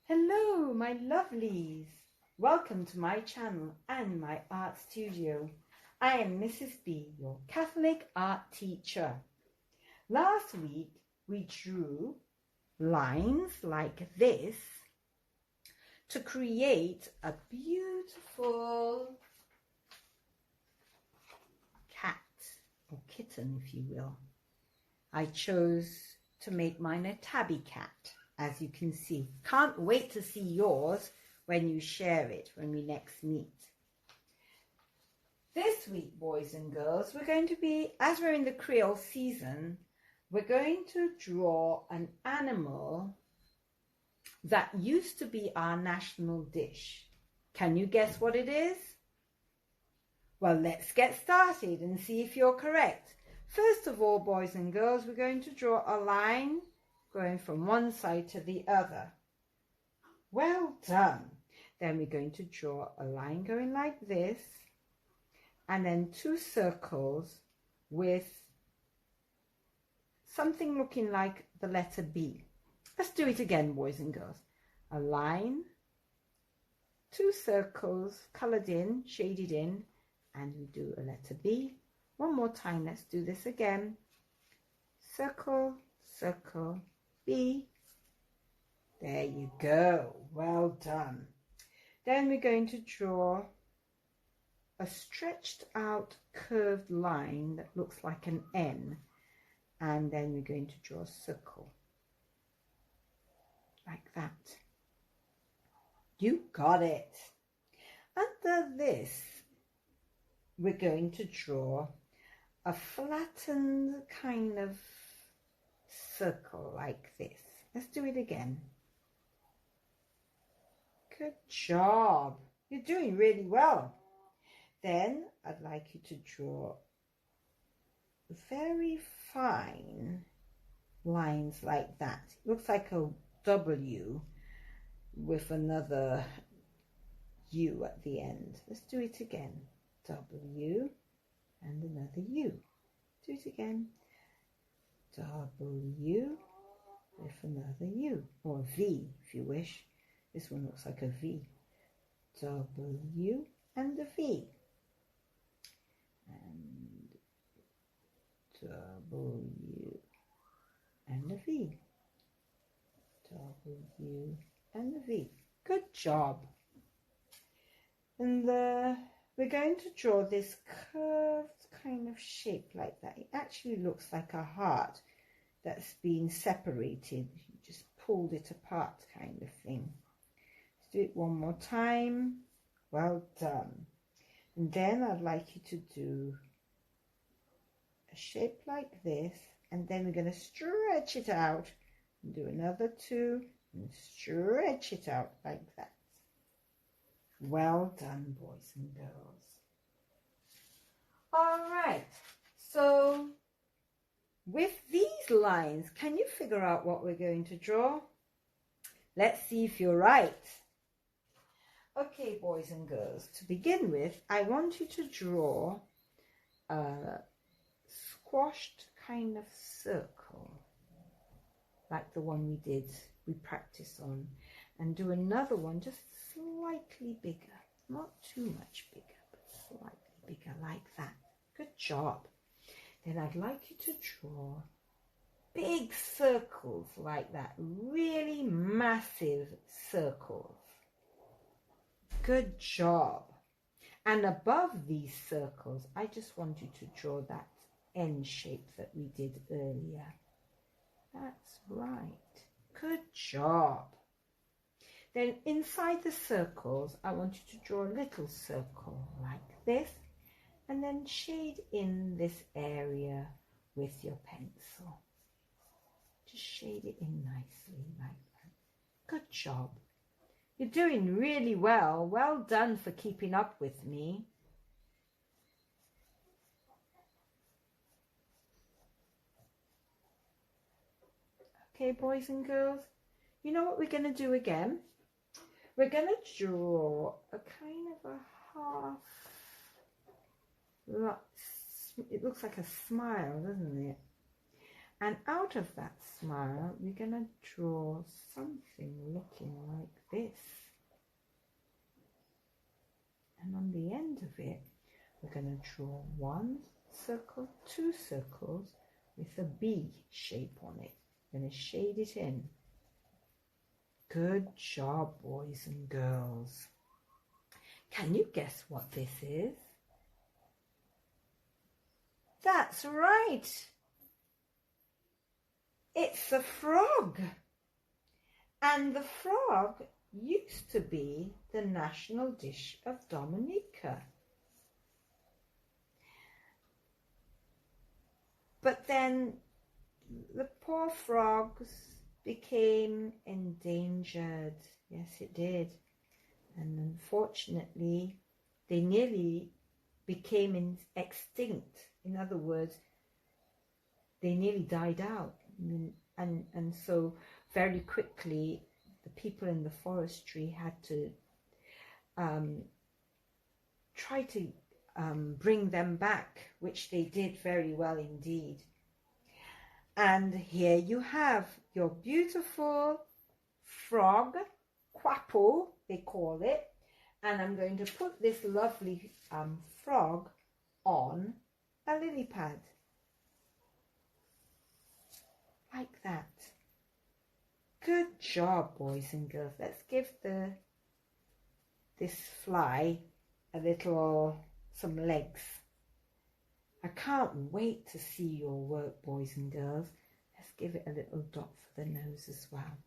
Hello, my lovelies. Welcome to my channel and my art studio. I am Mrs. B, your Catholic art teacher. Last week, we drew lines like this to create a beautiful cat or kitten, if you will. I chose to make mine a tabby cat, as you can see. Can't wait to see yours when you share it when we next meet. This week, boys and girls, we're going to be, as we're in the Creole season, we're going to draw an animal that used to be our national dish. Can you guess what it is? Well, let's get started and see if you're correct. First of all, boys and girls, we're going to draw a line going from one side to the other. Well done. Then we're going to draw a line going like this, and then two circles with something looking like the letter B. Let's do it again, boys and girls. A line, two circles colored in, shaded in, and we do a letter B. One more time, let's do this again. Circle, circle, B. There you go. Well done. Then we're going to draw a stretched out curved line that looks like an N. And then we're going to draw a circle. Like that. You got it. Under this, we're going to draw a flattened kind of circle like this. Let's do it again. Good job. You're doing really well. Then I'd like you to draw very fine lines like that. It looks like a W with another U at the end. Let's do it again. W and another U. Do it again. W with another U, or V if you wish. This one looks like a V. W and a V. And W and a V. W and a V. Good job. And we're going to draw this curved kind of shape like that. It actually looks like a heart that's been separated. You just pulled it apart kind of thing. Let's do it one more time. Well done. And then I'd like you to do a shape like this, and then we're going to stretch it out and do another two and stretch it out like that. Well done, boys and girls. All right, so with these lines, can you figure out what we're going to draw? Let's see if you're right. Okay, boys and girls, to begin with, I want you to draw a squashed kind of circle, like the one we practiced on, and do another one just slightly bigger, not too much bigger, but slightly bigger, like that. Good job. Then I'd like you to draw big circles like that, really massive circles. Good job. And above these circles, I just want you to draw that N shape that we did earlier. That's right. Good job. Then inside the circles, I want you to draw a little circle like this, and then shade in this area with your pencil. Just shade it in nicely like that. Good job. You're doing really well. Well done for keeping up with me. Okay, boys and girls, you know what we're going to do again? We're going to draw a kind of a half, it looks like a smile, doesn't it? And out of that smile, we're going to draw something looking like this. And on the end of it, we're going to draw 1 circle, 2 circles with a B shape on it. We're going to shade it in. Good job, boys and girls. Can you guess what this is? That's right. It's a frog. And the frog used to be the national dish of Dominica. But then the poor frogs became endangered. Yes, it did. And unfortunately, they nearly became extinct. In other words, they nearly died out. And so very quickly, the people in the forestry had to try to bring them back, which they did very well indeed. And here you have your beautiful frog, quapo they call it, and I'm going to put this lovely frog on a lily pad, like that. Good job, boys and girls. Let's give this fly a little, some legs. I can't wait to see your work, boys and girls. Let's give it a little dot for the nose as well.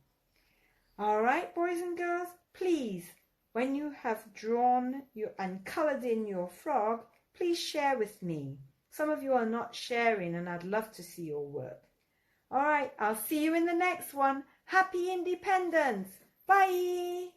All right, boys and girls, please, when you have drawn and coloured in your frog, please share with me. Some of you are not sharing and I'd love to see your work. All right, I'll see you in the next one. Happy Independence. Bye.